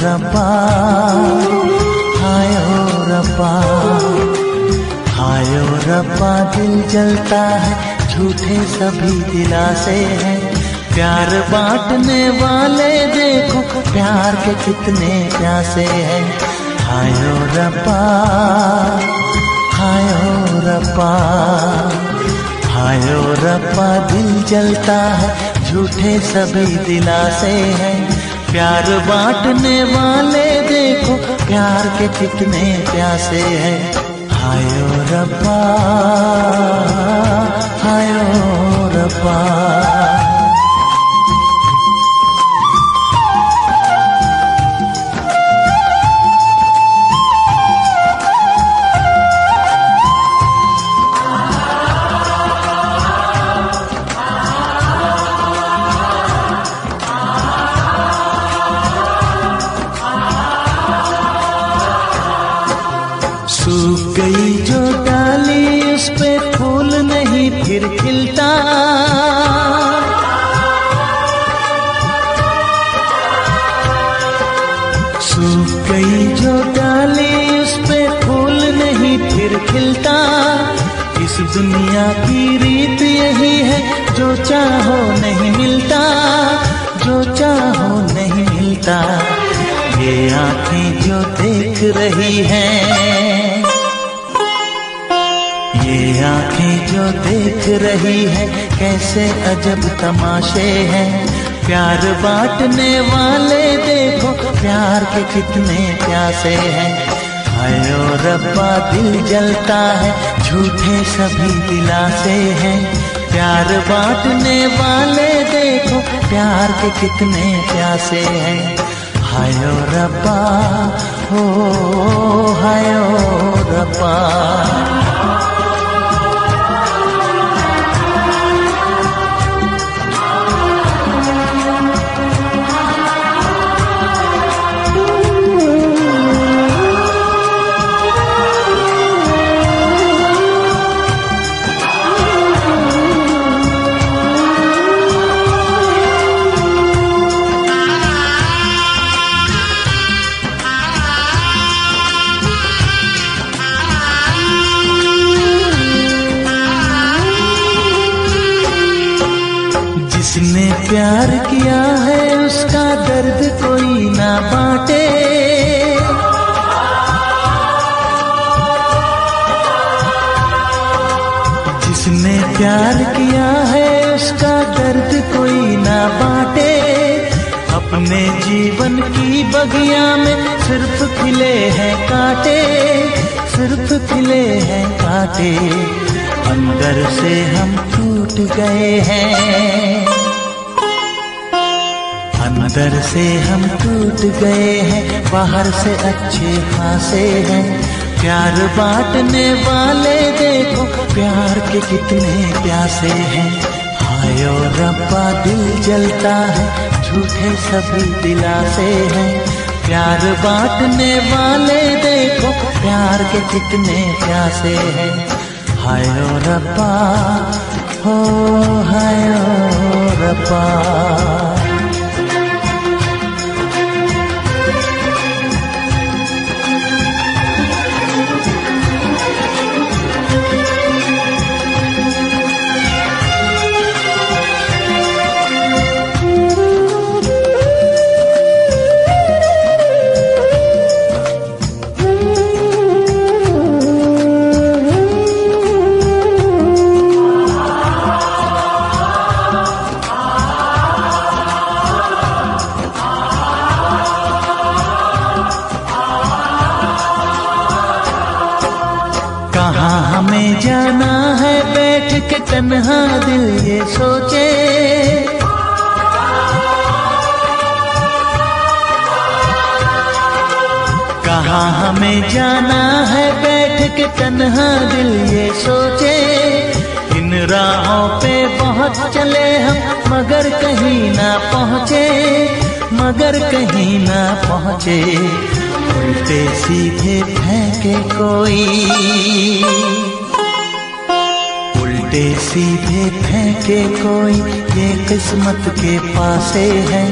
रब्बा, हाय ओ रब्बा, हाय ओ रब्बा। दिल जलता है, झूठे सभी दिलासे हैं। प्यार बांटने वाले देखो, प्यार के कितने प्यासे हैं। हाय ओ रब्बा, हाय ओ रब्बा, हाय ओ रब्बा। दिल जलता है, झूठे सभी दिलासे हैं। प्यार बांटने वाले देखो, प्यार के कितने प्यासे हैं। हाय ओ रब्बा, हाय ओ रब्बा। सूख गई जो डाली, उस पे फूल नहीं फिर खिलता। सूख गई जो डाली, उस पे फूल नहीं फिर खिलता। इस दुनिया की रीत यही है, जो चाहो नहीं मिलता, जो चाहो नहीं मिलता। ये आंखें जो देख रही हैं, ये आंखें जो देख रही है, कैसे अजब तमाशे हैं। प्यार बांटने वाले देखो, प्यार के कितने प्यासे हैं। हाय ओ रब्बा, दिल जलता है, झूठे सभी दिलासे हैं। प्यार बांटने वाले देखो, प्यार के कितने प्यासे हैं। हाय ओ रब्बा, हो हाय ओ रब्बा। जिसने प्यार किया है, उसका दर्द कोई ना बांटे। जिसने प्यार किया है, उसका दर्द कोई ना बांटे। अपने जीवन की बगिया में सिर्फ खिले हैं कांटे, सिर्फ खिले हैं कांटे। अंदर से हम टूट गए हैं, अंदर से हम टूट गए हैं। बाहर से अच्छे खासे हैं। प्यार बांटने वाले देखो, प्यार के कितने प्यासे हैं। हाय ओ रब्बा, दिल जलता है, झूठे सभी दिलासे हैं। प्यार बांटने वाले देखो, प्यार के कितने प्यासे हैं। हाय ओ रब्बा, हो हाय ओ रब्बा। कहाँ हमें जाना है, बैठ के तन्हा दिल ये सोचे। कहाँ हमें जाना है, बैठ के तन्हा दिल ये सोचे। इन राहों पे बहुत चले हम, मगर कहीं ना पहुँचे, मगर कहीं ना पहुँचे। उल्टे सीधे फेंके कोई, उल्टे सीधे फेंके कोई, ये किस्मत के पासे है।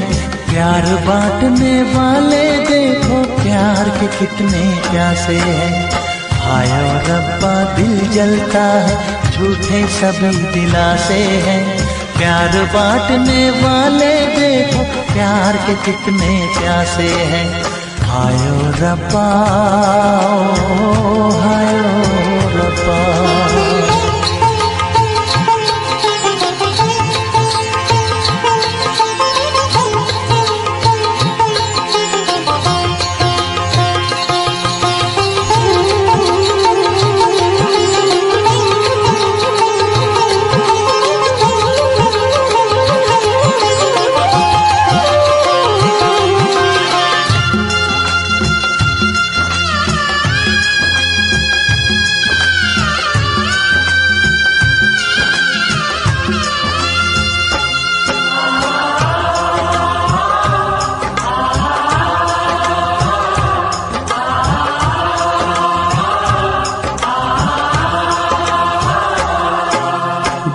प्यार बांटने वाले देखो प्यार के कितने प्यासे हैं। हाय ओ रब्बा दिल जलता है, झूठे सभी दिलासे हैं। प्यार बांटने वाले देखो प्यार के कितने प्यासे हैं। हाय ओ रब्बा, हाय ओ रब्बा।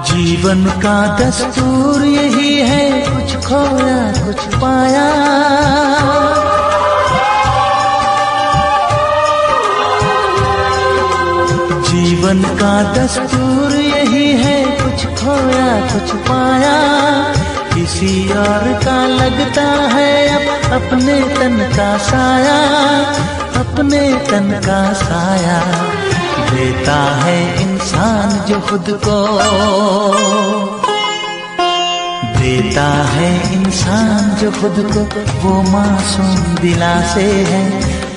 जीवन का दस्तूर यही है, कुछ खोया कुछ पाया। जीवन का दस्तूर यही है, कुछ खोया कुछ पाया। किसी और का लगता है अब अपने तन का साया, अपने तन का साया। देता है इंसान जो खुद को, देता है इंसान जो खुद को, वो मासूम दिलासे है।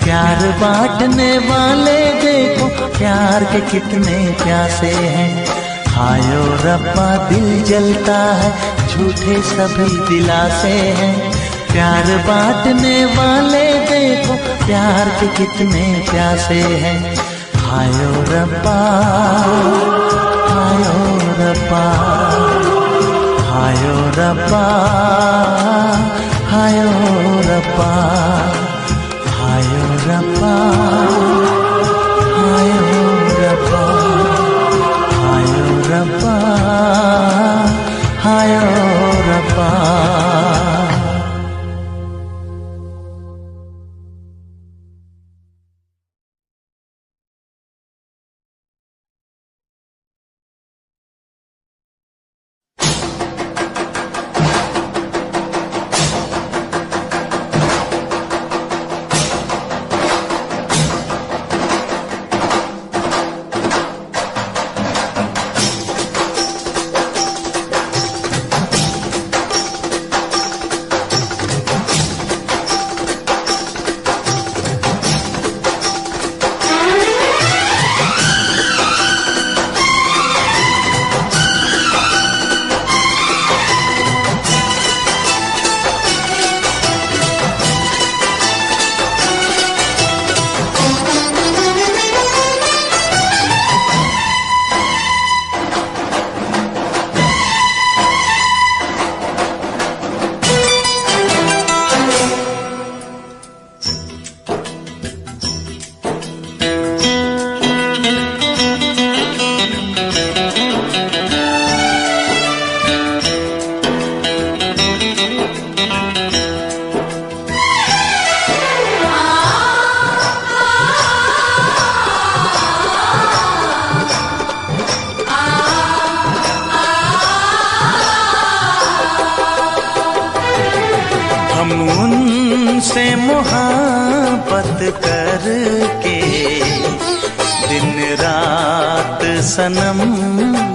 प्यार बांटने वाले देखो प्यार के कितने प्यासे हैं। हाय ओ रब्बा दिल जलता है, झूठे सभी दिलासे हैं। प्यार बांटने वाले देखो प्यार के कितने प्यासे हैं। हाय ओ रब्बा, हाय ओ रब्बा, हाय ओ रब्बा, हाय ओ रब्बा, हाय ओ रब्बा, हाय ओ रब्बा, हाय ओ रब्बा, हाय ओ रब्बा। उनसे मोहब्बत करके दिन रात सनम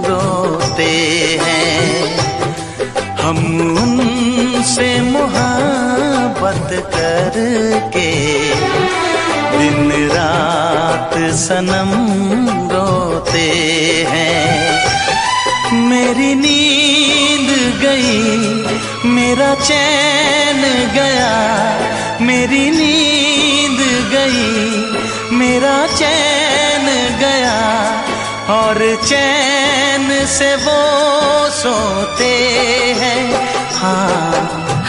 रोते हैं। हम उनसे मोहब्बत करके दिन रात सनम रोते हैं। मेरी नींद गई, मेरा चैन गया, मेरी नींद गई, मेरा चैन गया, और चैन से वो सोते हैं। हाँ,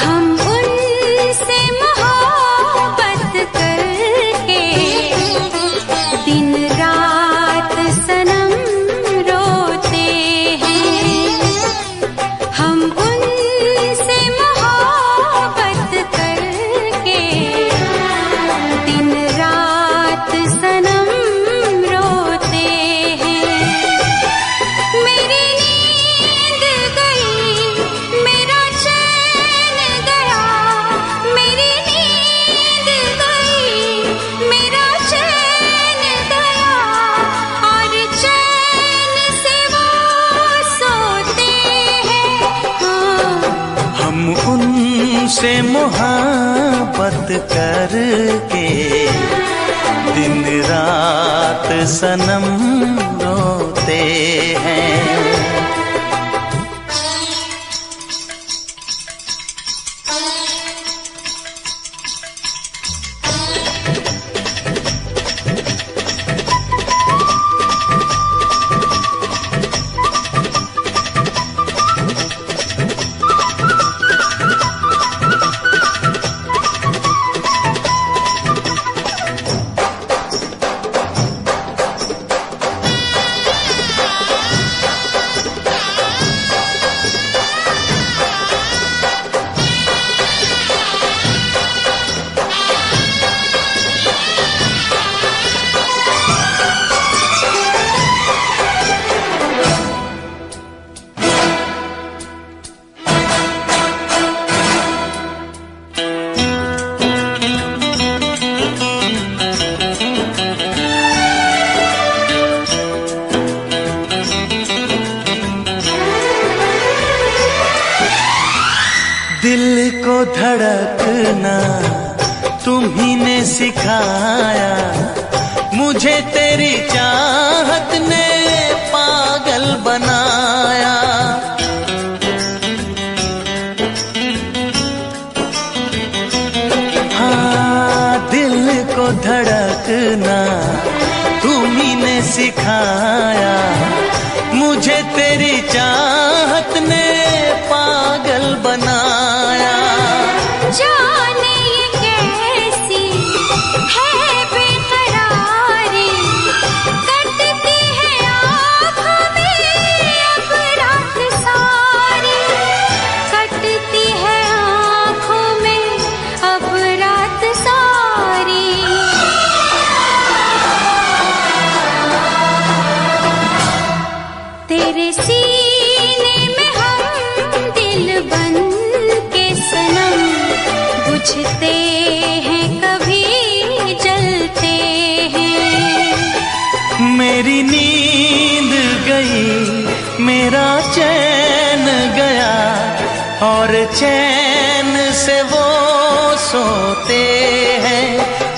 हम उनसे मोहब्बत करके दिन रात सनम रोते हैं। हम उनसे मोहब्बत तुझसे मोहब्बत करके दिन रात सनम रोते हैं। दिल को धड़कना तुम्ही ने सिखाया, मुझे तेरी चाहत ने पागल बनाया। हाँ, दिल को धड़कना तुम्ही ने सिखाया, मुझे तेरी चाहत ने पागल बनाया। जाने ये कैसी है बेकरारी, कटती है आँखों में अब रात सारी, कटती है आँखों में अब रात सारी। तेरे सीने में हम दिल बन के सनम, बुझते हैं कभी जलते हैं। मेरी नींद गई, मेरा चैन गया, और चैन से वो सोते हैं।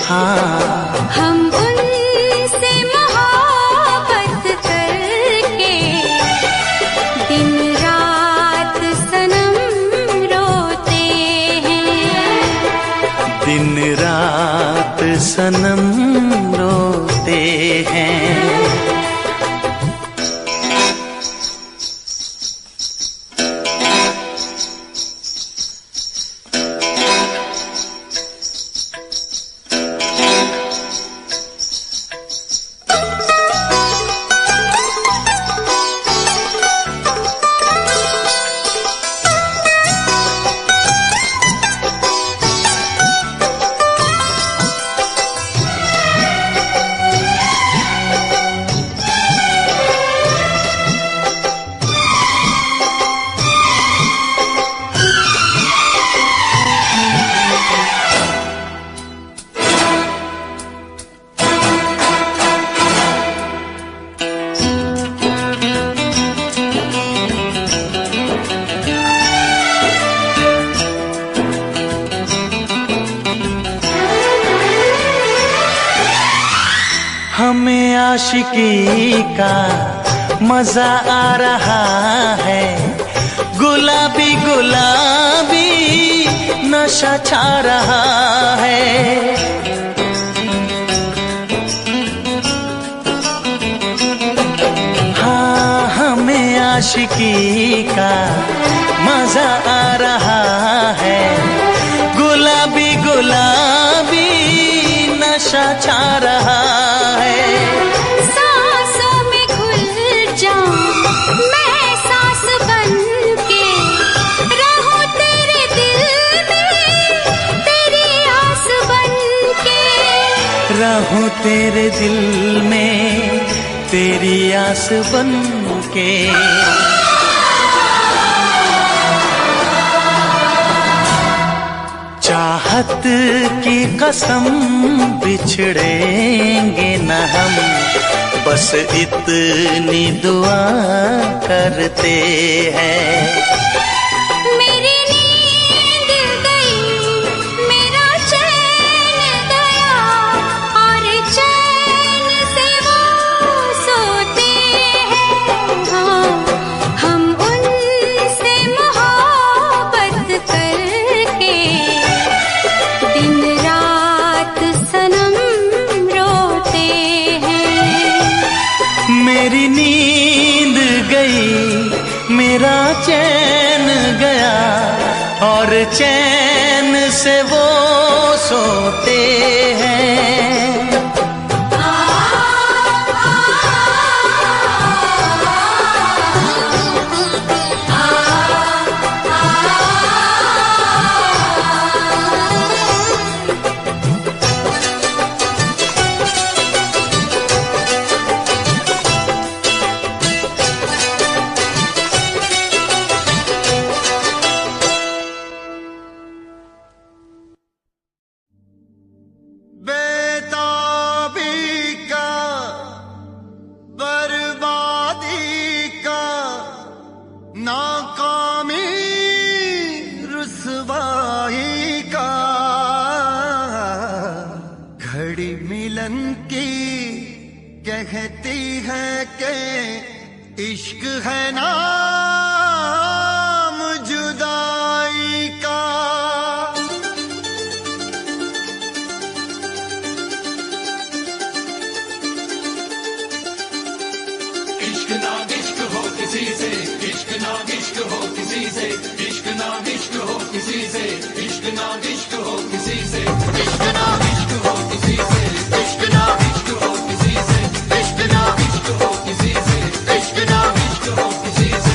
हाँ, हम उनसे मोहब्बत करके दिन रात सनम रोते हैं। दिन रात सनम रोते हैं। हमें आशिकी का मजा आ रहा है, गुलाबी गुलाबी नशा छा रहा है। हाँ, हमें आशिकी का मजा आ रहा है, गुलाबी गुलाबी नशा छा रहा है। सांसों में घुल जाऊं मैं सांस बन के, रहूं तेरे दिल में तेरी आस बन के, रहूं तेरे दिल में तेरी आस बन के। चाहत की कसम बिछड़ेंगे न हम, बस इतनी दुआ करते हैं। मेरी नींद गई, मेरा चैन गया और चैन से वो सोते हैं। कहती है कि इश्क है नाम जुदाई का। इश्क ना इश्क हो किसी से, इश्क ना इश्क हो किसी से, इश्क ना इश्क हो किसी से, इश्क ना इश्क हो किसी से, इश्क ना इश्क हो किसी से, इश्क ना इश्क हो किसी से, इश्क ना इश्क हो किसी से, इश्क ना इश्क हो किसी से।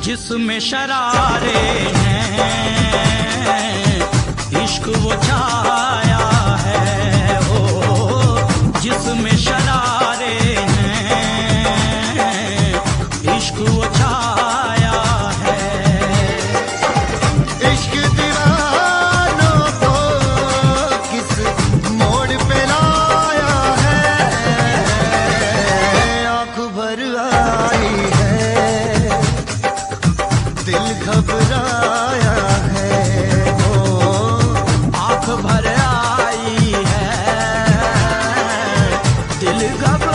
जिसमें शरारे हैं इश्क वो छाया है, ओ जिसमें शरारे हैं इश्क वो छाया है। इश्क दीवानों को किस मोड़ पे लाया है, आँख भर आई है, दिल घबराया है, वो आँख भर आई है, दिल घबराया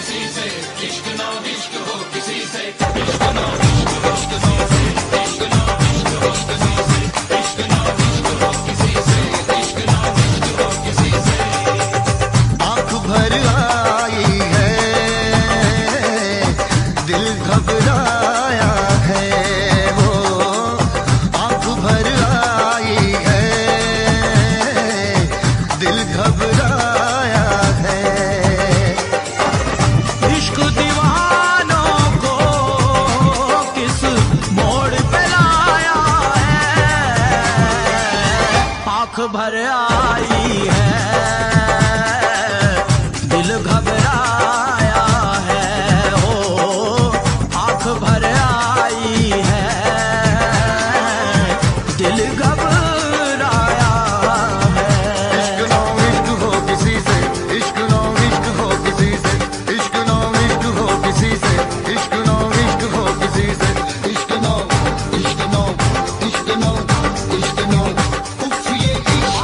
किसी से, इश्क ना इश्क हो किसी से, इश्क ना इश्क हो किसी से, इश्क ना इश्क हो किसी से, इश्क ना इश्क हो किसी से, इश्क ना इश्क हो किसी से। आंख भर आई है, दिल घबराया है, वो आंख भर आई है, दिल घबराया है। इश्क दीवानों को किस मोड़ पे लाया है, आंख भर आई है, दिल घबराया है, हो आंख भर आई है, दिल घबराया है। इश्क ना इश्क हो किसी से, इश्क ना इश्क हो किसी से, इश्क ना इश्क हो किसी से, इश्क ना इश्क हो किसी से, इश्क ना इश्क ना इश्क ना इश्क ना उफ ये इश्क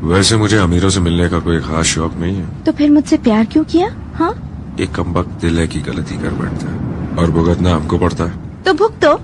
वैसे मुझे अमीरों से मिलने का कोई खास शौक नहीं है। तो फिर मुझसे प्यार क्यों किया? हाँ, एक कमबख्त दिल है की गलती कर बैठता है और भुगतना हमको पड़ता है। तो भुगतो।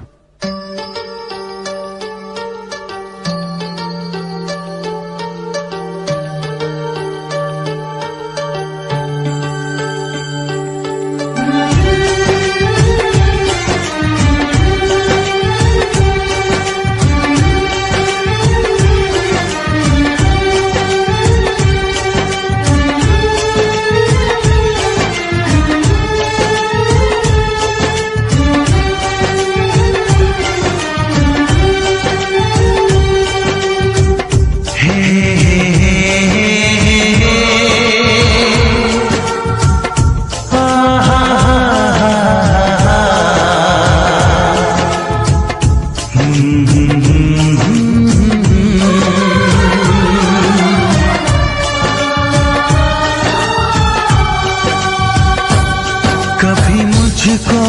कभी मुझको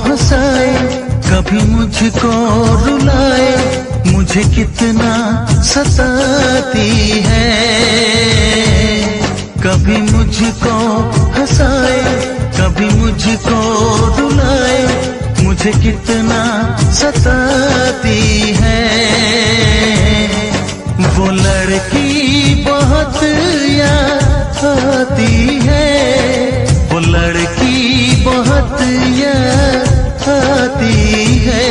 हंसाए, कभी मुझको रुलाए, मुझे कितना सताती है। कभी मुझको हंसाए, कभी मुझको रुलाए, मुझे कितना सताती है। वो लड़की बहुत याद आती है, वो लड़की बहुत याद आती है,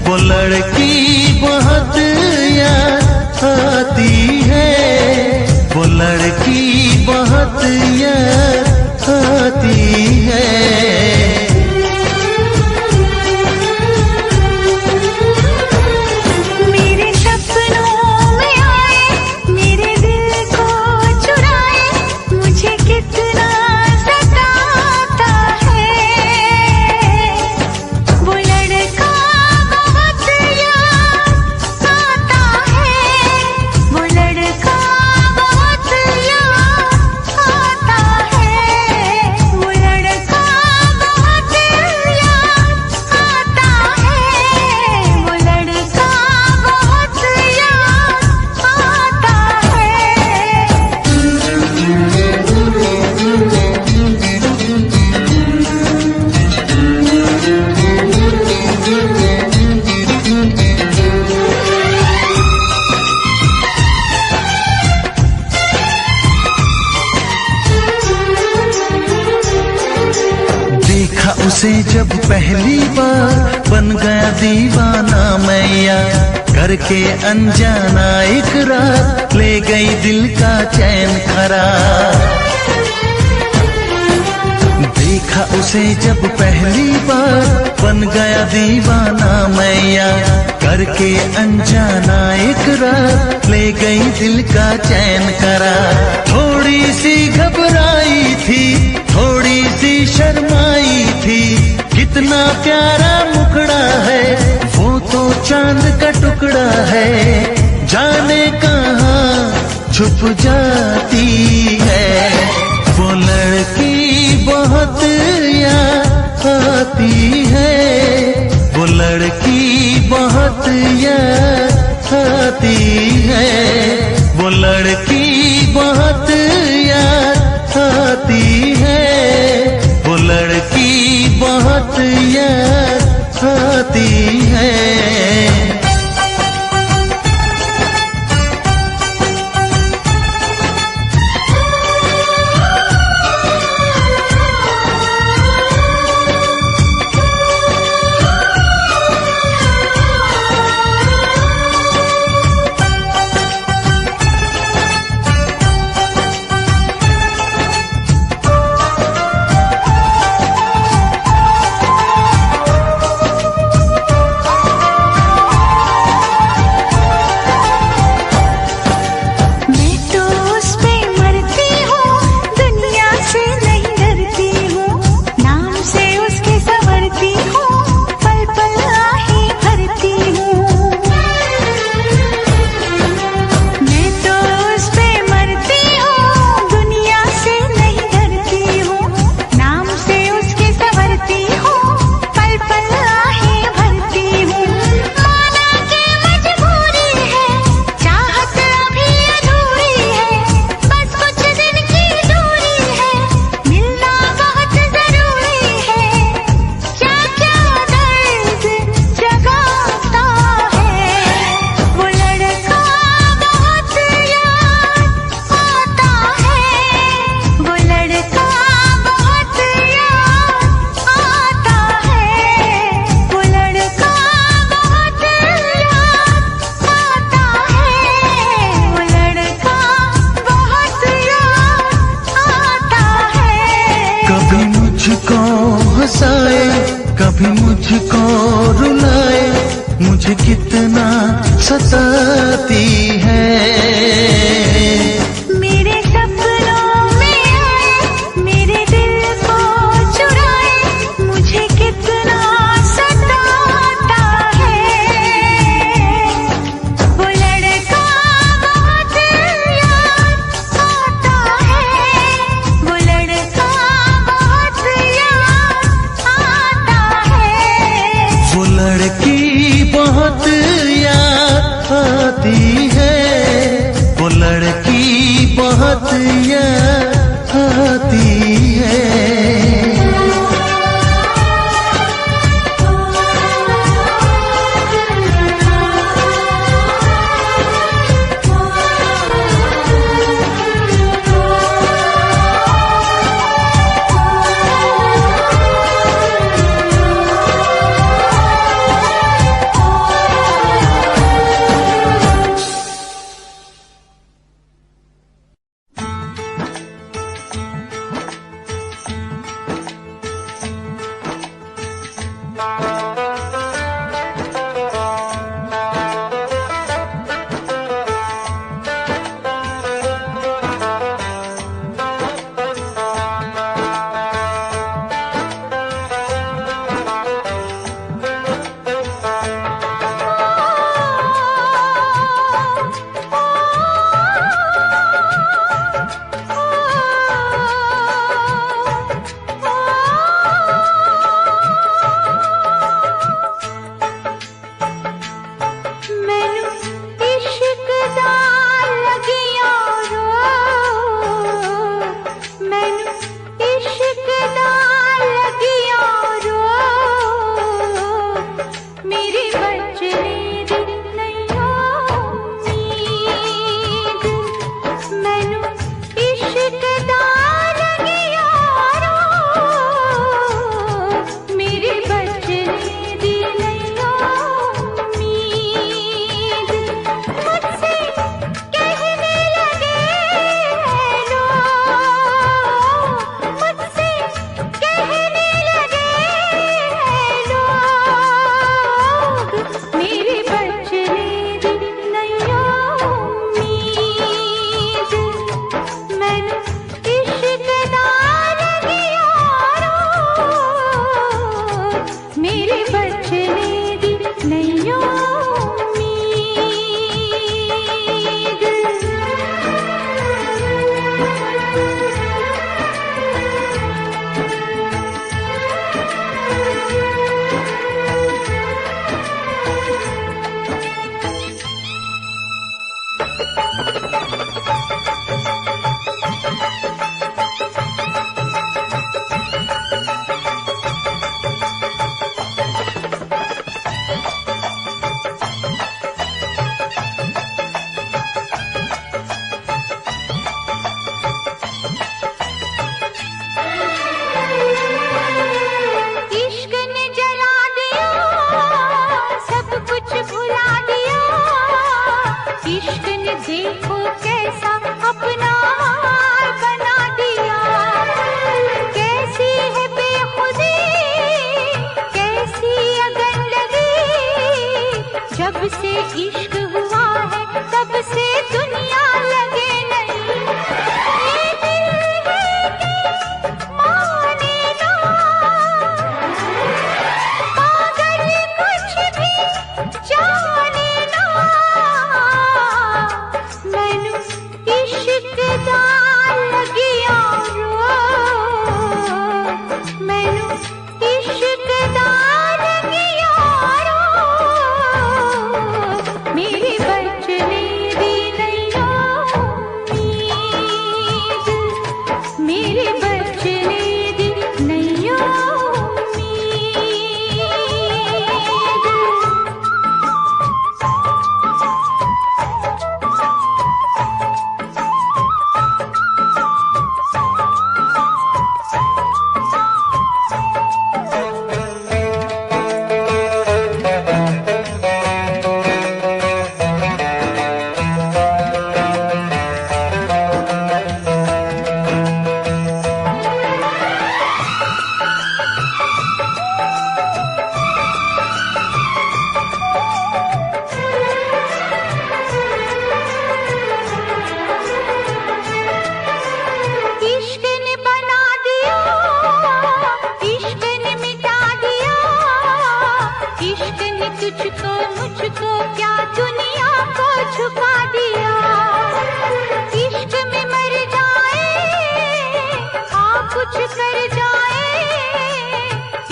वो लड़की बहुत याद आती है, वो लड़की बहुत याद आती है। मेरे सपनों में आए, मेरे दिल को चुराए, मुझे कितना सताता है। वो लड़का बहुत याद आता है, वो लड़का बहुत याद आता है, वो लड़का बहुत याद आता है, वो लड़का बहुत याद आता देखा उसे जब पहली बार, बन गया दीवाना मैया, करके अनजाना इकरार, ले गई दिल का चैन करार। देखा उसे जब पहली बार, बन गया दीवाना मैया, करके अनजाना इकरार, ले गई दिल का चैन करार। थोड़ी सी घबराई थी, थोड़ी शर्माई थी, कितना प्यारा मुखड़ा है, वो तो चांद का टुकड़ा है, जाने कहाँ छुप जाती है। वो लड़की बहुत याद आती है, वो लड़की बहुत याद आती है, वो लड़की बहुत याद आती है, वो लड़की बहुत याद आती है। कभी मुझको रुलाए, मुझे कितना सताती है। मेरे सपनों में आए, मेरे दिल को चुराए, मुझे कितना सताता है। वो लड़का बहुत याद आता है, वो लड़का बहुत याद आता है। वो लड़की बहुत याद आती है, वो लड़की बहुत याद आती है। जब से इश्क हुआ है तब से दुनिया लगे नहीं। ये दिल है कि माने ना, मगर कुछ भी जाने ना। मैनू इश्क दा लगिया रो, मैनू इश्क दा लगिया रो। मेरे बचने दी नैया उम्मीद, मेरे बचने दी नैया उम्मीद। इश्क ने बना दिया, इश्क ने मिटा दिया, इश्क ने तुझको मुझको क्या दुनिया को झुका दिया। इश्क में मर जाए आ कुछ कर जाए,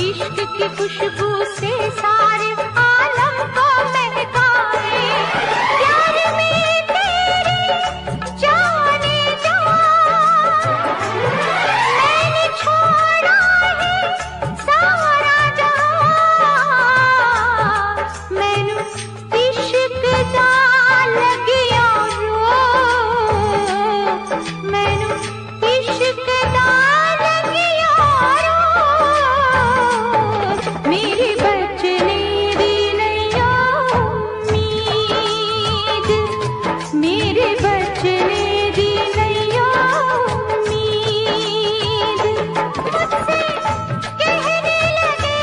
इश्क की खुशबू से सारे आलम को महकाए। प्यार में तेरे जाने जा, मैंने छोड़ा है सारा जहां। मैनू इश्क दा लगिया रो, मैनू इश्क दा लगिया रो। मेरे बचने दी नैया उम्मीद, मेरे बचने दी नैया उम्मीद। मुझसे कहने लगे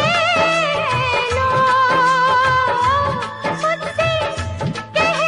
लोग, मुझसे कहने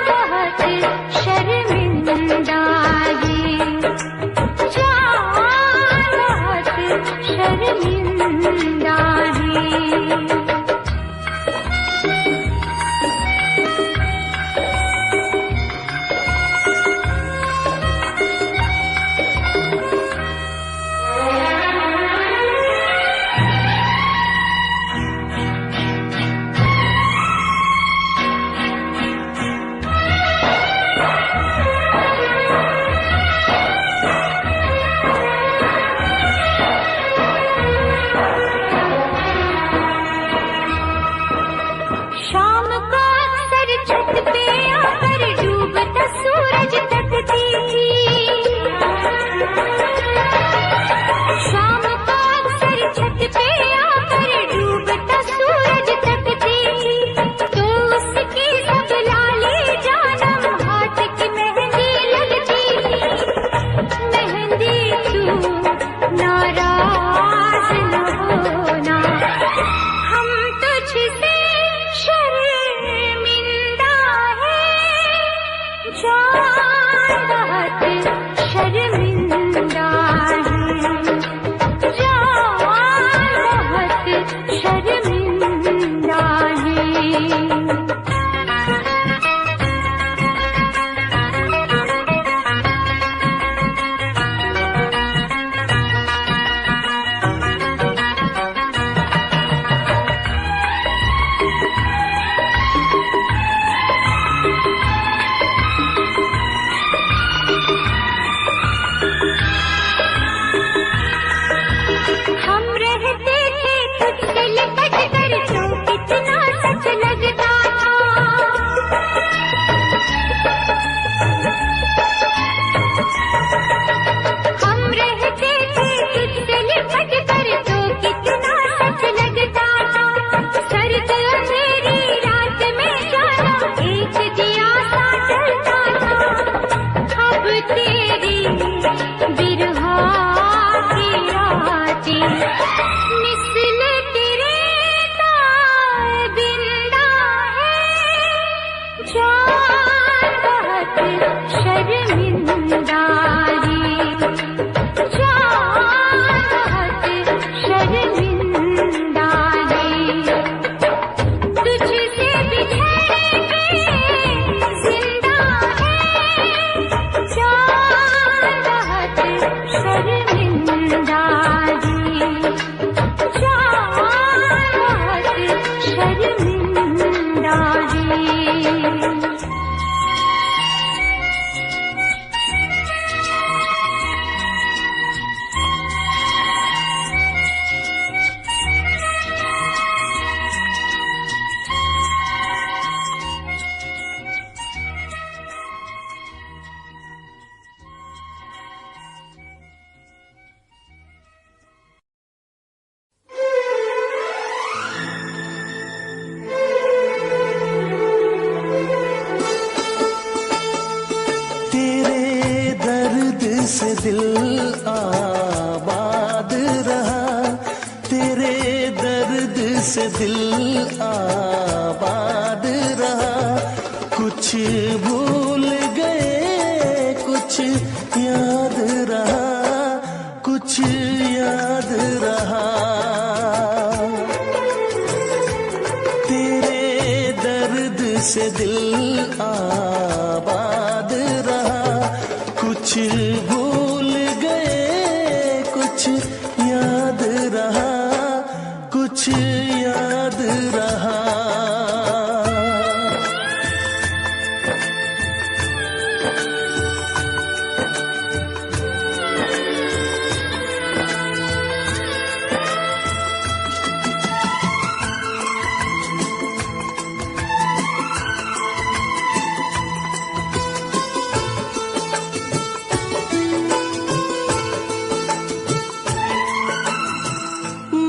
बहुत शर्मिंदा है, जान बहुत शर्मिंदा है। शाम को अक्सर छत पे आकर डूबता सूरज तकती थी, शाम को अक्सर छत पे आकर डूबता सूरज तकती थी, तो उसकी सब लाली जानम हाथ की मेहंदी लगती थी। मेहंदी तू नाराज न होना, हम तुझसे शर्मिंदा है, जान बहुत शर्मिंदा है, जान बहुत शर्मिंदा है। हम रहते थे तुझसे लिपट कर तो कितना सच लगता था, हम रहते थे तुझसे लिपट कर तो कितना सच लगता था। सर्द अंधेरी रात में जाना एक दिया सा जलता था, अब तेरी बिरहा की रातें मिसल तेरे ताबिंदा है, जान बहुत शर्मिंदा है, जान बहुत शर्मिंदा है। तुझसे बिछड़ के जिंदा है, जान बहुत शर्मिंदा है, जान बहुत शर्मिंदा है। तेरे दर्द से दिल आबाद रहा, तेरे दर्द से दिल आबाद रहा। कुछ भूल गए कुछ याद रहा, कुछ याद रहा। तेरे दर्द से दिल आबाद रहा, कुछ भूल गए कुछ याद रहा, कुछ याद रहा।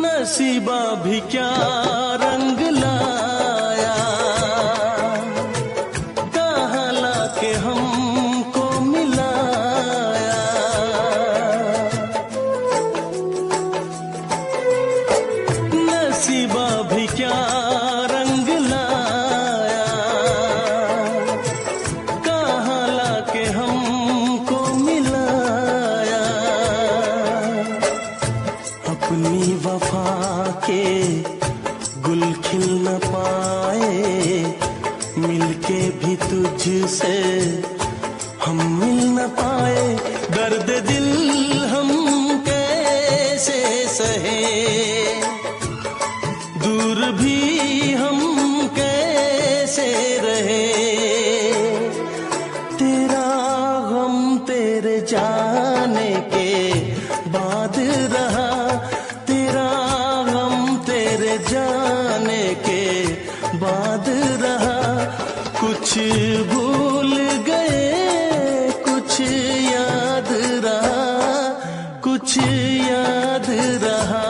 नसीबा भी क्या रंग लाया, कहाँ लाके हमको मिलाया। नसीबा भी क्या रंग लाया, तुझसे हम मिल न पाए, दर्द दिल हम कैसे सहे, दूर भी हम कैसे रहे। तेरा गम तेरे जाने के बाद रहा, तेरा गम तेरे जाने के बाद रहा। कुछ भूल गए कुछ याद रहा, कुछ याद रहा।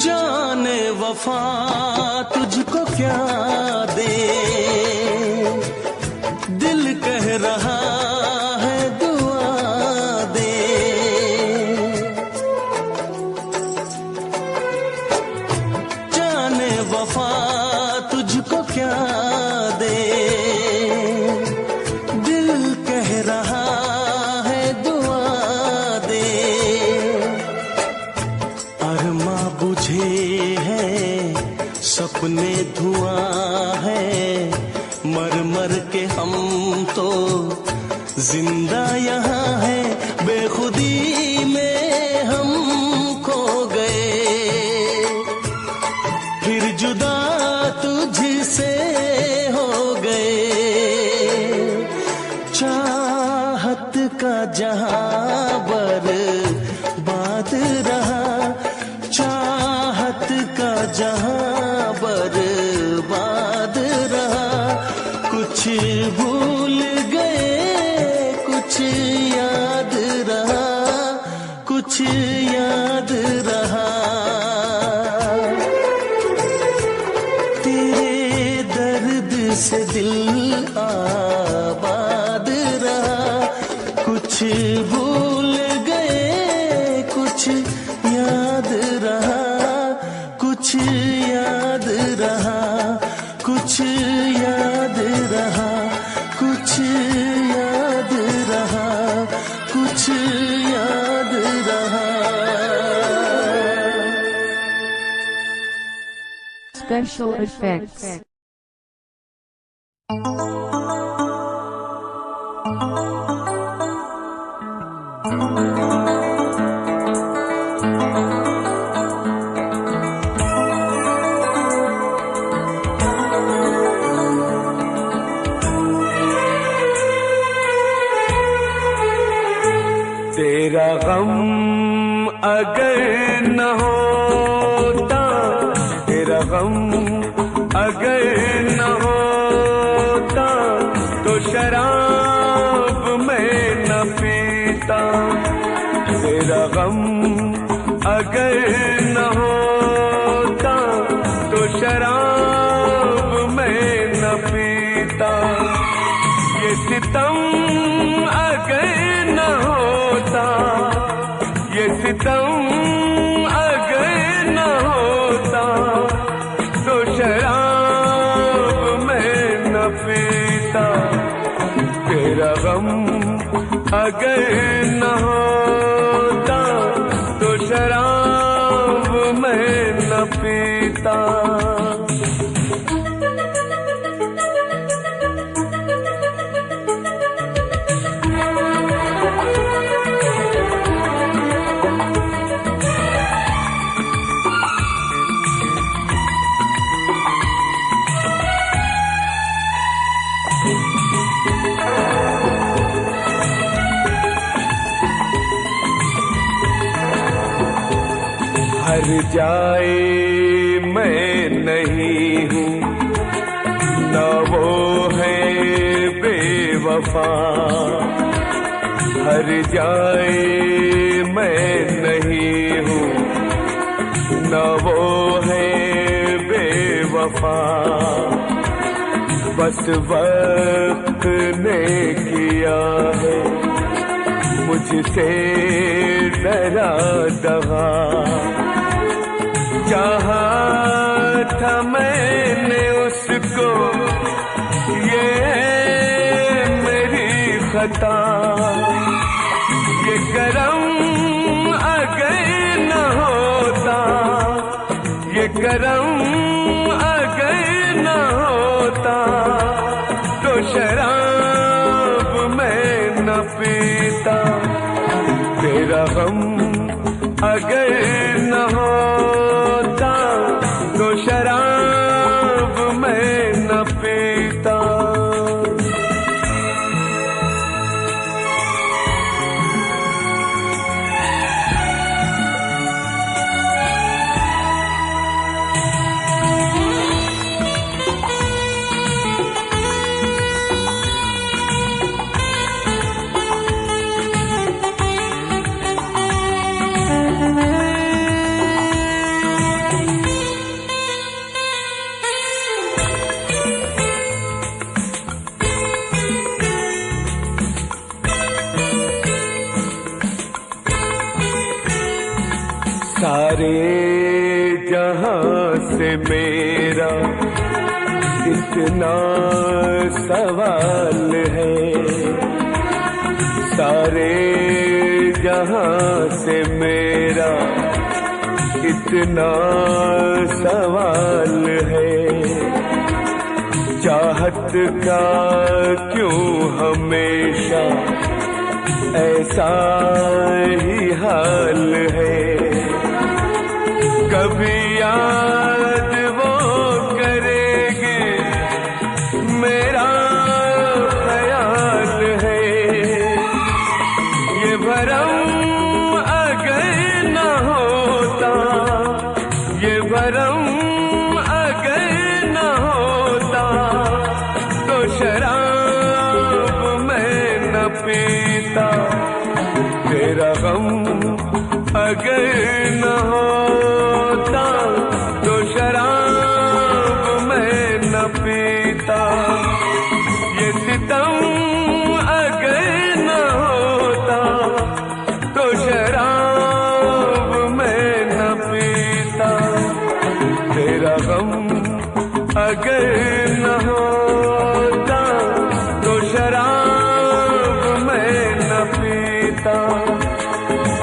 जाने वफा तुझको क्या दे, दिल कह रहा है दुआ दे। जाने वफा तुझको क्या दे, दिल कह रहा है दुआ दे। अरमा बुझे हैं सपने धुआं है, मर मर के हम तो जिंदा यहाँ है। बेखुदी में हम खो गए, फिर जुदा तुझसे हो गए। चाहत का जहां बर्बाद रहा, चाहत का जहां बर्बाद रहा। कुछ भूल गए कुछ याद रहा, कुछ याद रहा। तेरे दर्द से दिल आबाद रहा। कुछ भूल गए कुछ याद रहा, कुछ याद रहा, कुछ याद रहा, कुछ याद रहा, कुछ याद रहा। Special effects. तेरा गम अगर न होता, तेरा गम अगर न होता, तो शराब मैं न पीता। तेरा गम अगर न होता, तो शराब मैं न पीता। ये सितम अगर न होता, ये सितम अगर न होता, तो शराब मैं न पीता। तेरा गम अगर न होता, तो शराब मैं न पीता। हर जाए मैं नहीं हूँ, न वो है बेवफा। हर जाए मैं नहीं हूँ, न वो है बेवफा। बस वक्त ने किया है मुझसे डरा दगा। चाहा था मैंने उसको, ये मेरी खता। ये करम अगर न होता, ये करम अगर न होता, तो शराब मैं न पीता। तेरा गम अगर न होता, तो शराब मैं न पीता। सारे जहां से मेरा इतना सवाल है, सारे जहां से मेरा इतना सवाल है। चाहत का क्यों हमेशा ऐसा ही हाल है। कभी याद वो करेंगे मेरा ख्याल है। ये भरम अगर न होता, ये भरम अगर न होता, तो शराब मैं न पीता। तेरा गम अगर न होता, तो शराब मैं न पीता। ये सितम अगर न होता, तो शराब मैं न पीता। तेरा गम अगर न होता, तो शराब मैं न पीता।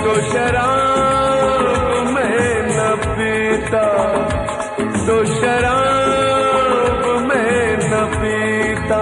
तो शराब मैं न पीता, तो शराब मैं न पीता।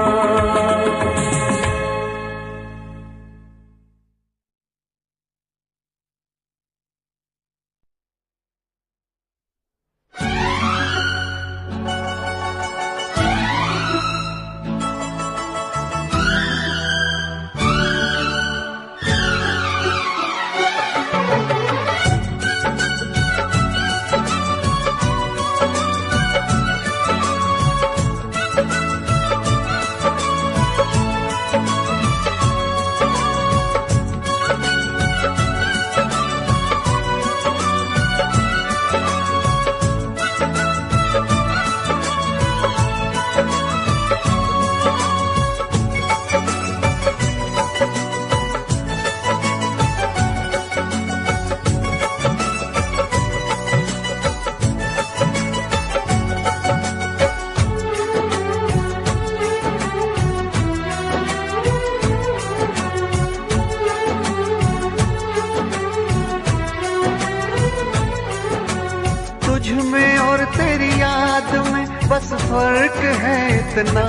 बस फर्क है इतना,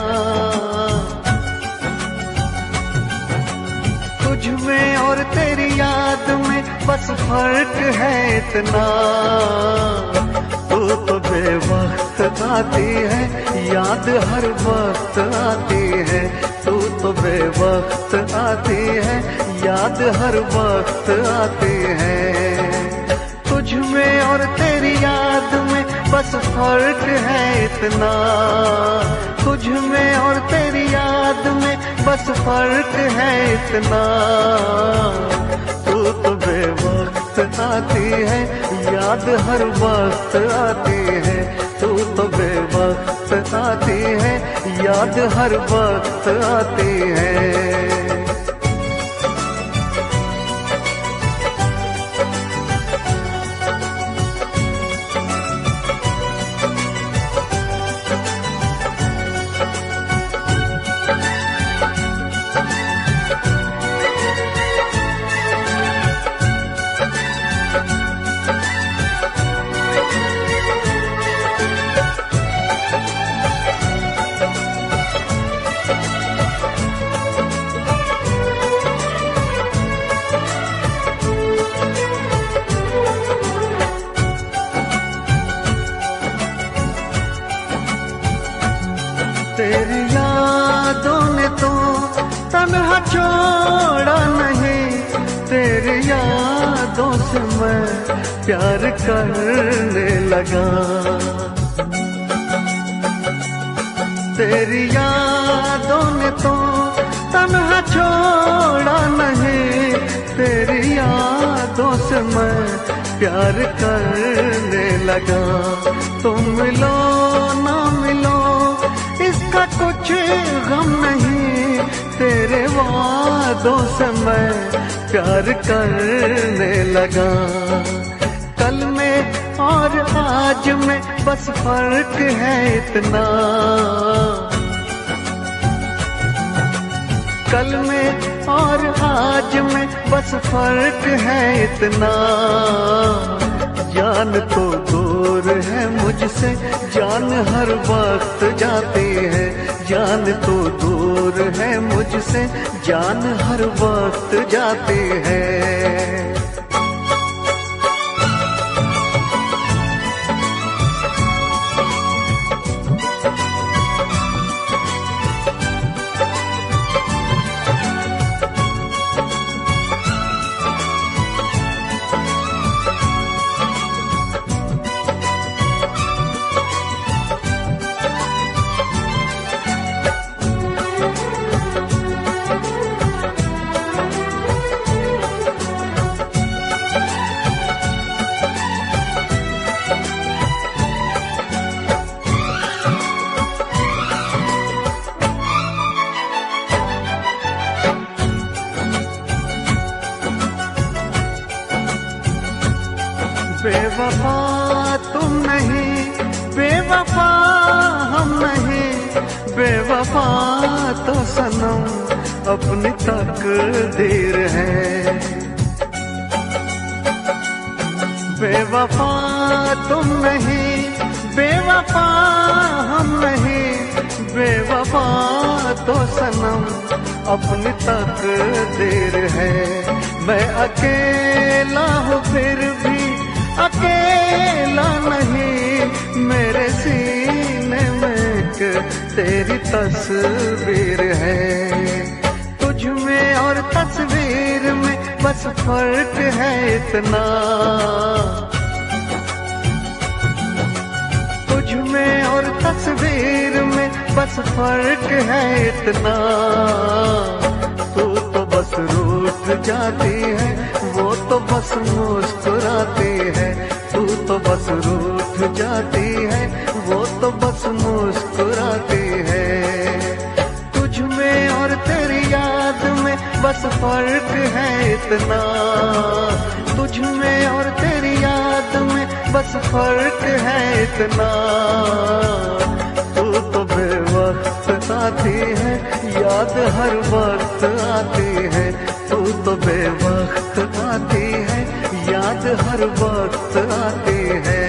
तुझ में और तेरी याद में बस फर्क है इतना। तू तो बेवक्त आती है, याद हर वक्त आती है। तू तो बेवक्त आती है, याद हर वक्त आती है। तुझ में और तेरी याद में बस फर्क है इतना। तुझ में और तेरी याद में बस फर्क है इतना। तू तो बेवक्त आती है, याद हर वक्त आती है। तू तो बेवक्त आती है, याद हर वक्त आती है। तेरी यादों ने तो तन्हा छोड़ा नहीं, तेरी यादों से मैं प्यार करने लगा। तेरी यादों ने तो तन्हा छोड़ा नहीं, तेरी यादों से मैं प्यार करने लगा। तुम मिलो ना मिलो इसका कुछ गम नहीं, तेरे वादों से मैं प्यार करने लगा। कल में और आज में बस फर्क है इतना, कल में और आज में बस फर्क है इतना। जान तो दूर है मुझसे, जान हर वक्त जाती है। जान तो दूर है मुझसे, जान हर वक्त जाती है। बेवफा तुम नहीं, बेवफा हम नहीं, बेवफा तो सनम अपनी तकदीर है। बेवफा तुम नहीं, बेवफा हम नहीं, बेवफा तो सनम अपनी तकदीर है। मैं अकेला हूँ फिर भी अकेला नहीं, मेरे सीने में एक तेरी तस्वीर है। तुझ में और तस्वीर में बस फर्क है इतना, तुझ में और तस्वीर में बस फर्क है इतना। तू तो बस रूठ जाती है, वो तो बस मुस्कुराती है। तू तो बस रूठ जाती है, वो तो बस मुस्कुराती है। तुझ में और तेरी याद में बस फर्क है इतना, तुझ में और तेरी याद में बस फर्क है इतना। तू तो बेवक्त आती है, याद हर वक्त आती है। तू तो बेवक्त आती है, याद हर वक्त आती है।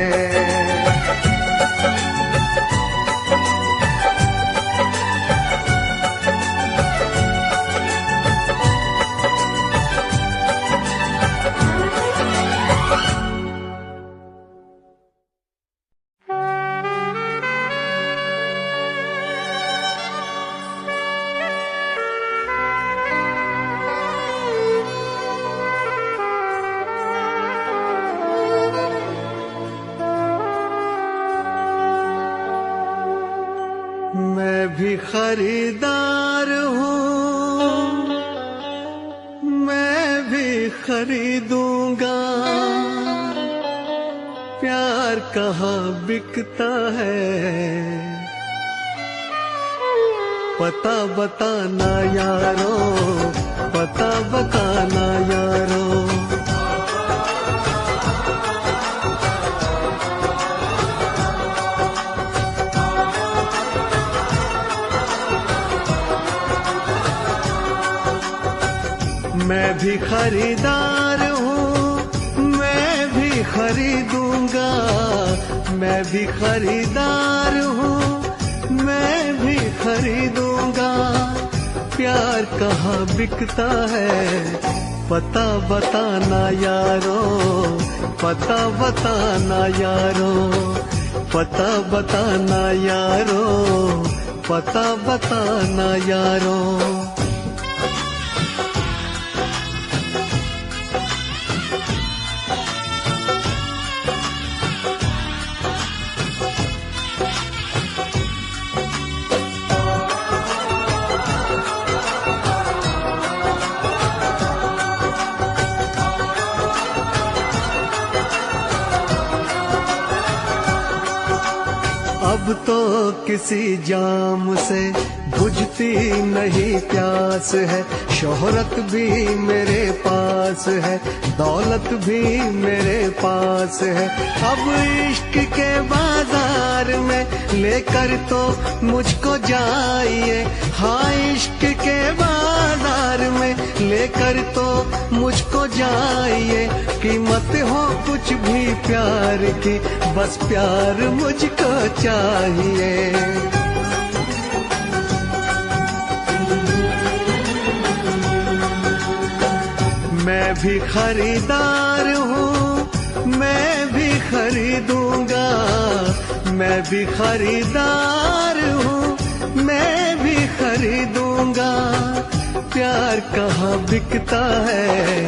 मैं भी खरीदार हूँ, मैं भी खरीदूंगा। प्यार कहाँ बिकता है, पता बताना यारो, पता बताना यारो। मैं भी खरीदार हूँ, मैं भी खरीदूंगा। मैं भी खरीदार हूँ, मैं भी खरीदूंगा। प्यार कहाँ बिकता है, पता बताना यारो, पता बताना यारो, पता बताना यारो, पता बताना यारो। अब तो किसी जाम से बुझती नहीं प्यास है। शोहरत भी मेरे पास है, दौलत भी मेरे पास है। अब इश्क के बाजार में लेकर तो मुझको जाइए। हाँ, इश्क के बाजार में लेकर तो मुझको जाइए। कीमत हो कुछ भी प्यार की, बस प्यार मुझको चाहिए। मैं भी खरीदार हूँ, मैं भी खरीदूंगा। मैं भी खरीदार हूँ, मैं भी खरीदूंगा। प्यार कहाँ बिकता है,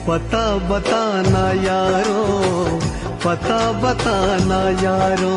पता बताना यारो, पता बताना यारो।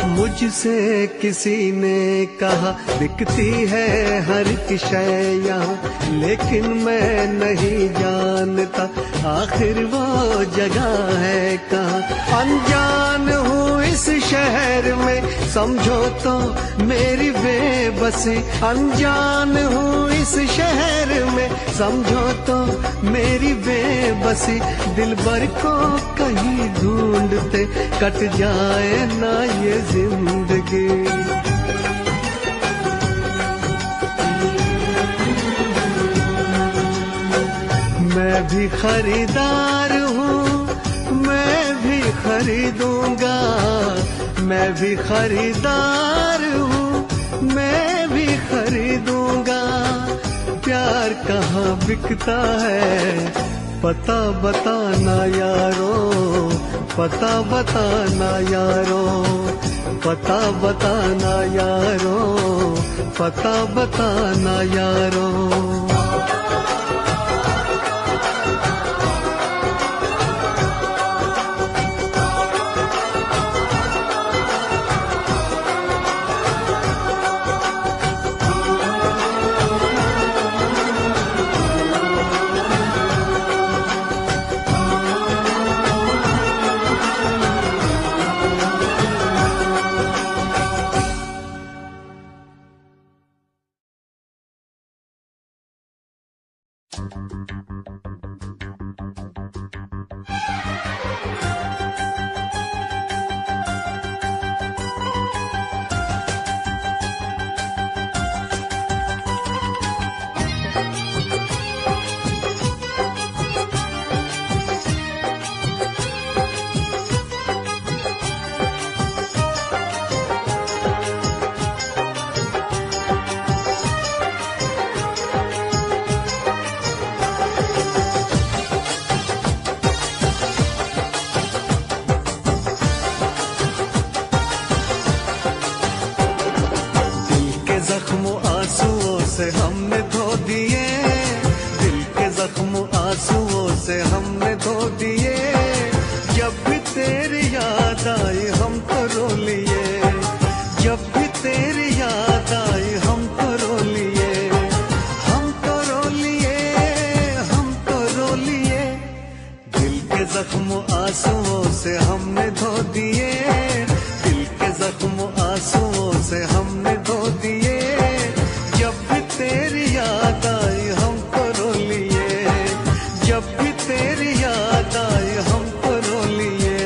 मुझसे किसी ने कहा बिकती है हर एक शय यहाँ, लेकिन मैं नहीं जानता आखिर वो जगह है कहाँ। अनजान हूँ इस शहर में, समझो तो मेरी बेबसी। अनजान हूँ इस शहर में, समझो तो मेरी बेबसी। दिलबर को कहीं ढूंढते कट जाए ना ये जिंदगी। मैं भी खरीदार हूँ, मैं भी खरीदूंगा। मैं भी खरीदार हूँ, मैं भी खरीदूंगा। प्यार कहाँ बिकता है, पता बताना यारो, पता बताना यारो, पता बताना यारो, पता बताना यारो। से हमने धो दिए, दिल के जख्म आंसुओं से हमने धो दिए। जब भी तेरी याद आई हम तो रो लिए, जब भी तेरी याद आई हम तो रो लिए, हम तो रो लिए, हम तो रो लिए। दिल के जख्म आंसुओं से हमने धो दिए, दिल के जख्म आंसुओं से हमने धो दिए। जब भी तेरी याद आई हम तो रो लिए, जब भी तेरी याद आई हम तो रो लिए।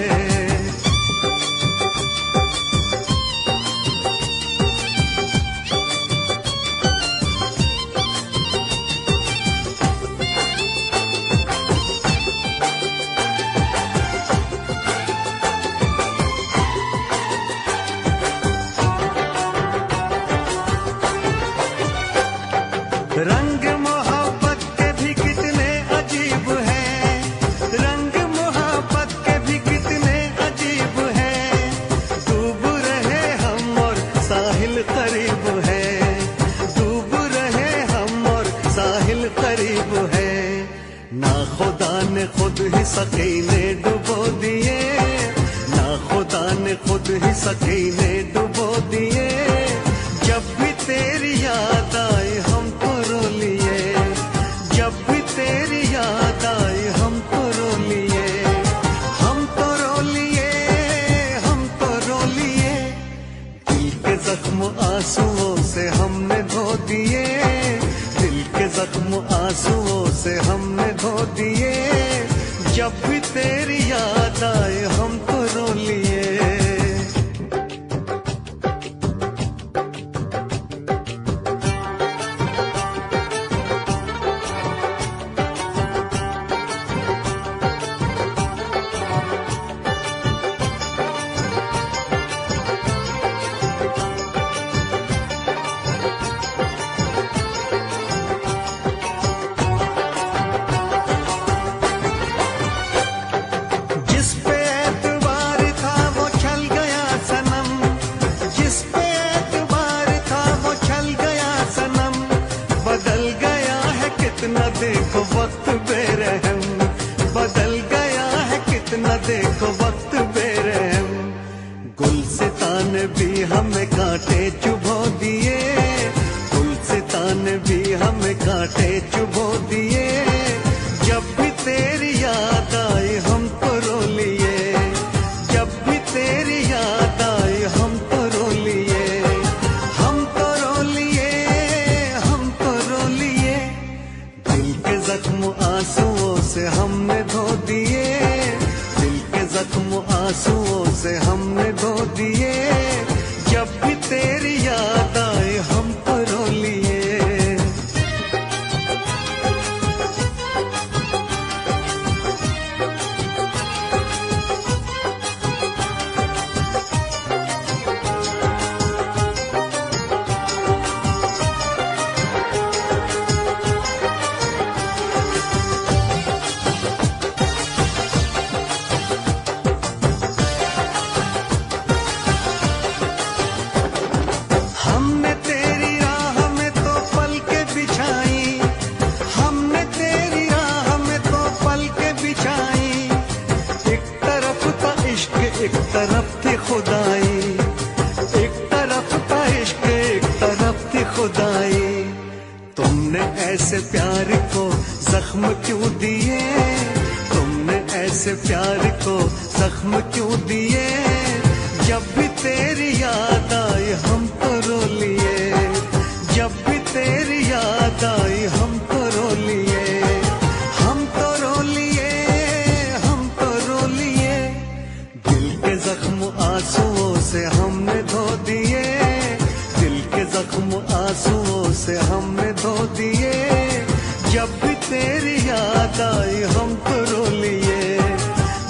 रंग मोहब्बत के भी कितने अजीब हैं, रंग मोहब्बत के भी कितने अजीब हैं। डूब रहे हम और साहिल करीब है, डूब रहे हम और साहिल करीब है। ना खुदा ने खुद ही सकीने डुबो दिए, ना खुदा ने खुद ही सकीने डुबो दिए। जब भी तेरी याद आई हम तो रो लिए, जब भी तेरी याद आई हम तो रो लिए, हम तो रो लिए, हम तो रो लिए। दिल के जख्म आंसुओं से हमने धो दिए, दिल के जख्म आंसुओं से हमने धो दिए। जब भी तेरी याद आई हम तो रो लिए। जिस पे एतबार था वो छल गया सनम, जिस पे एतबार था वो छल गया सनम। बदल गया है कितना देखो वक्त बेरहम, बदल गया है कितना देखो वक्त बेरहम। गुलसितान ने भी हमें कांटे चुभो दिए, गुलसितान ने भी हमें कांटे चुभो दिए। जब भी तेरी याद आई हम तो रो लिए, जब भी तेरी याद आई हम तो रो लिए, हम तो रो लिए, हम तो रो लिए। दिल के जख्म आंसुओं से हमने धो दिए, दिल के जख्म आंसुओं से हमने धो दिए। जब भी तेरी याद आई हम तो रो लिए। हमने तेरी राह में तो पलकें बिछाई, हमने तेरी राह में तो पलकें बिछाई। एक तरफ था इश्क एक तरफ थी खुदाई, एक तरफ था इश्क एक तरफ थी खुदाई। तुमने ऐसे प्यार को जख्म क्यों दिए, तुमने ऐसे प्यार को जख्म क्यों दिए। जब भी तेरी याद आई हम तो रो लिए, जब भी तेरी याद आई हम तो रो लिए, हम तो रो लिए, हम तो रो लिए। दिल के जख्म आंसुओं से हमने धो दिए, दिल के जख्म आंसुओं से हमने धो दिए। जब भी तेरी याद आई हम तो रो लिए,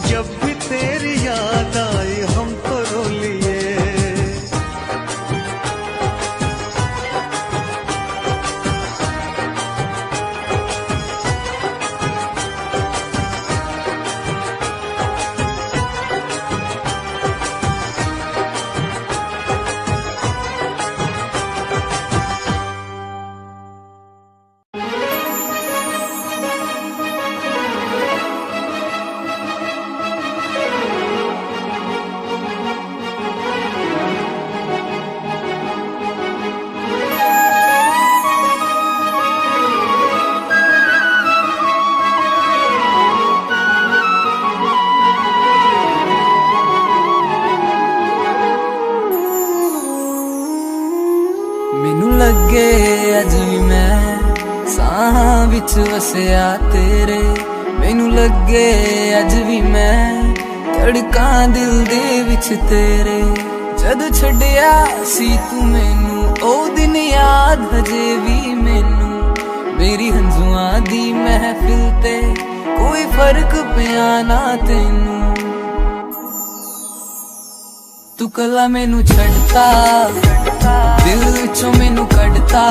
जब भी तेरी याद आई हम तो रो लिए। बाहां विच वसिया तेरे मैनू लगे अज भी मैं धड़कां दिल दे विच तेरे जद छड्डिया सी तू मैनू ओ दिन याद हजे भी मैनू मेरी हंजुआं दी महफिल ते कोई फर्क पिया ना तैनू तू कला मैनू छड़ता दिल विचों मैनू कढ़ता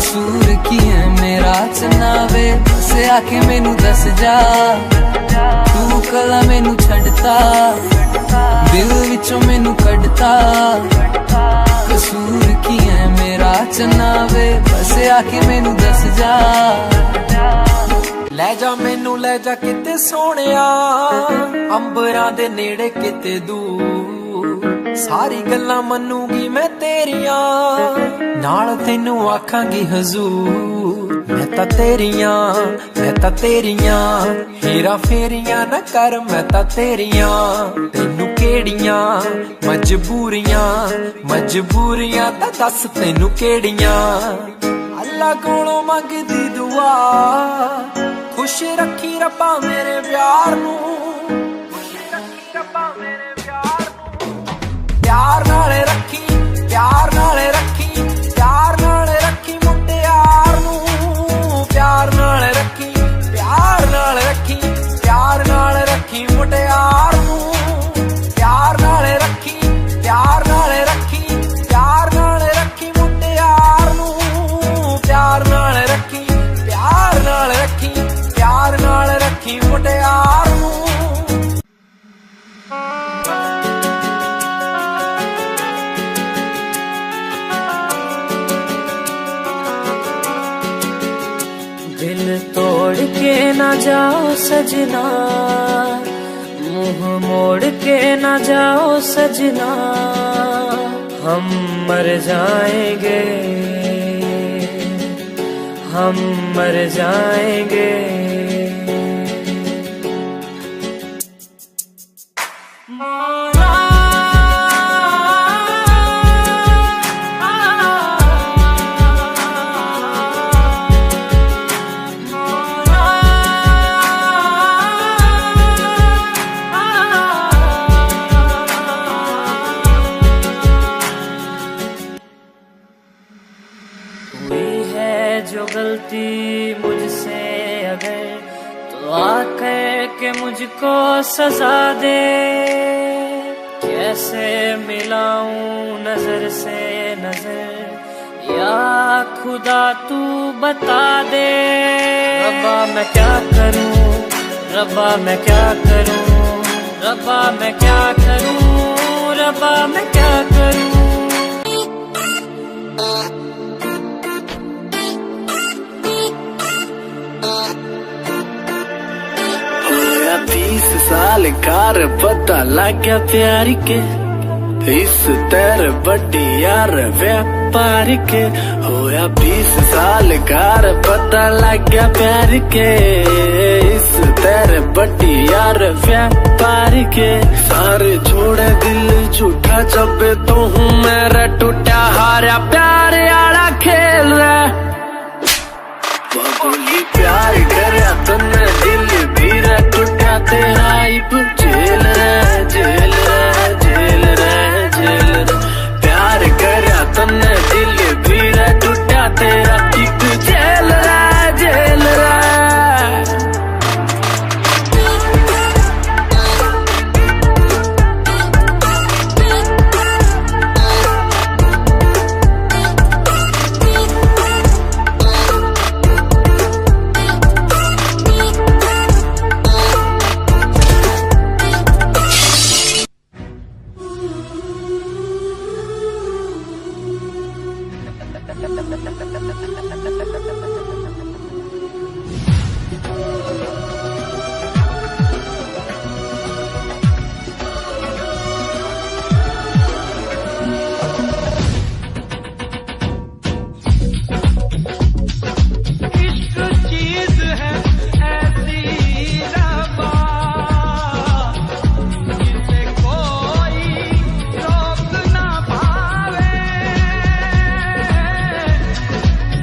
कसूर की है मेरा चनावे बसे आके मैनू दस जा तू कला मैनू छड़ता दिल विचों मैनू कढ़ता कसूर की है मेरा चनावे बसे आके मैनू दस जा ले जा मैनू ले जा किते सोहणिया अंबरां दे नेड़े किते दूर सारी गल्लां मनूंगी मैं तेरियां नाल तैनू आखांगी हजूर मैं तां तेरियां हेरा फेरियां न कर मैं तां तेरियां तैनू केड़ियां मजबूरियां तां दस तैनू केड़ियां अल्लाह कोलों मंगदी दुआ खुश रखी रब्बा मेरे प्यार नू प्यार नाल रखी प्यार नाल रखी प्यार नाल रखी मुटियार नू प्यार नाल रखी प्यार नाल रखी प्यार नाल रखी मुटियार नू प्यार नाल रखी प्यार नाल रखी प्यार नाल रखी मुटियार नू प्यार नाल रखी प्यार नाल रखी प्यार नाल रखी मुटियार नू दिल तोड़ के ना जाओ सजना मुंह मोड़ के ना जाओ सजना हम मर जाएंगे हम मर जाएंगे जो गलती मुझसे अगर तो आकर के मुझको सजा दे कैसे मिलाऊं नजर से नजर या खुदा तू बता दे रब्बा मैं क्या करूं रब्बा मैं क्या करूं रब्बा मैं क्या करूं रब्बा मैं क्या करूं 20 साल कार पता लग गया प्यार के इस तेरे बड़ी यार व्यापार के होया 20 साल कार पता लग गया प्यार के इस तेरे बड़ी यार व्यापार के सारे छोड़े दिल झूठा जब तो हूँ मेरा टूटा हारा प्यार आला खेल रहा बोली प्यार करया तन्ने दिल भीरा टूटा तेरा इब जेल रे जेल रे जेल रे जेल रे प्यार करया तन्ने दिल भीरा टूटा तेरा इब जेल रे जेल रे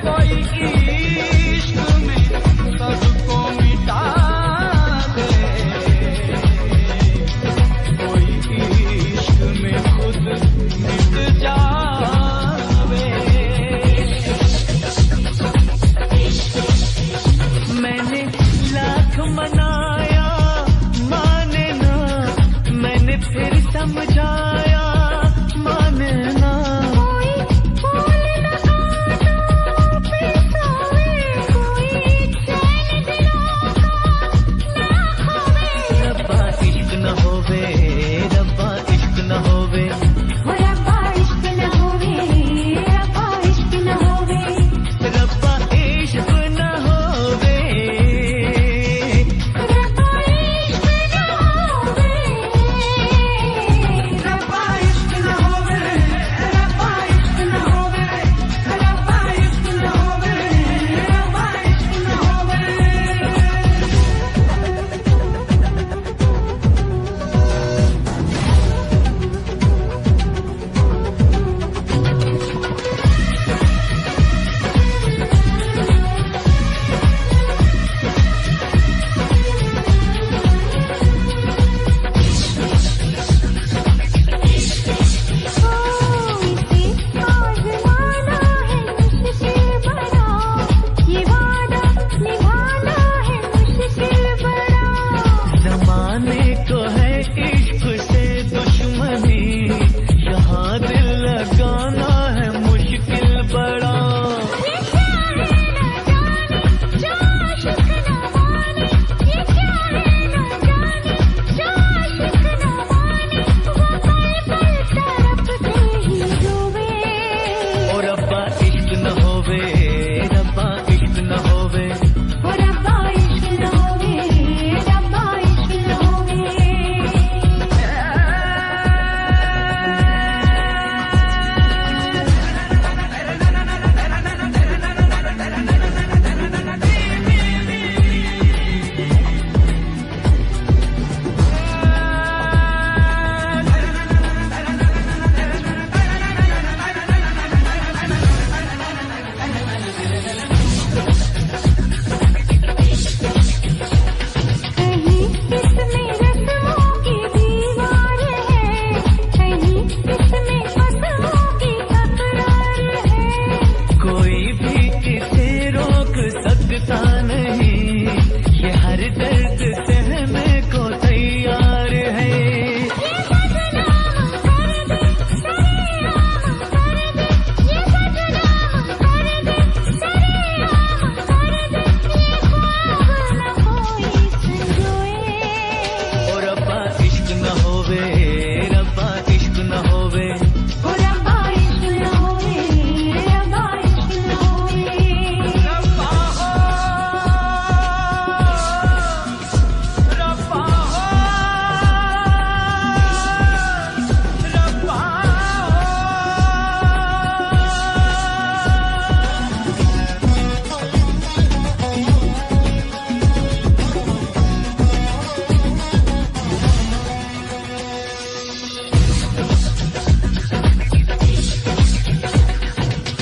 कोई डरता नहीं, ये हर दर्द सहने को तैयार है। और रब्बा इश्क न होवे, रब्बा इश्क न होवे,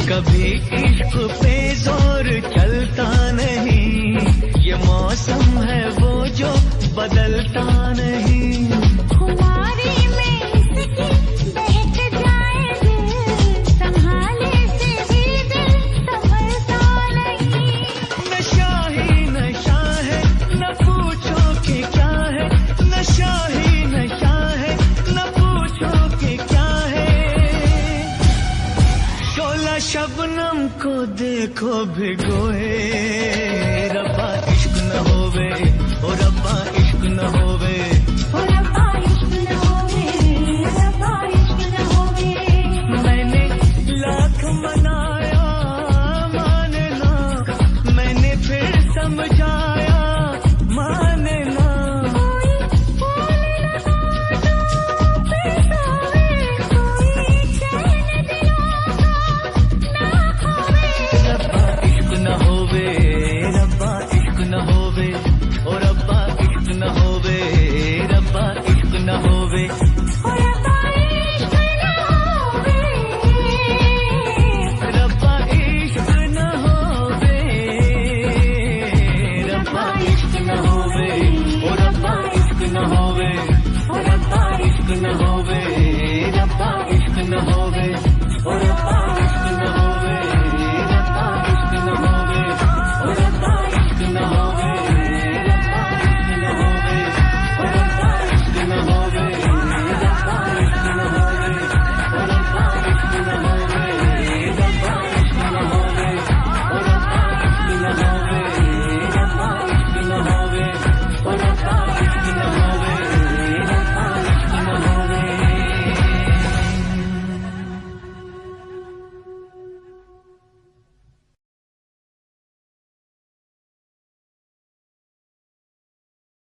कभी इश्क पे जोर चलता नहीं, ये मौसम है वो जो बदलता नहीं। खुमारी में इसकी बहक जाए दिल, संभाले से भी दिल संभलता नहीं। नशा ही नशा है, न पूछो कि क्या है, नशा ही नशा है, न पूछो कि क्या है। शोला शबनम को देखो भिगोए, रब्बा इश्क न होवे, ओ रब्बा इश्क न हो।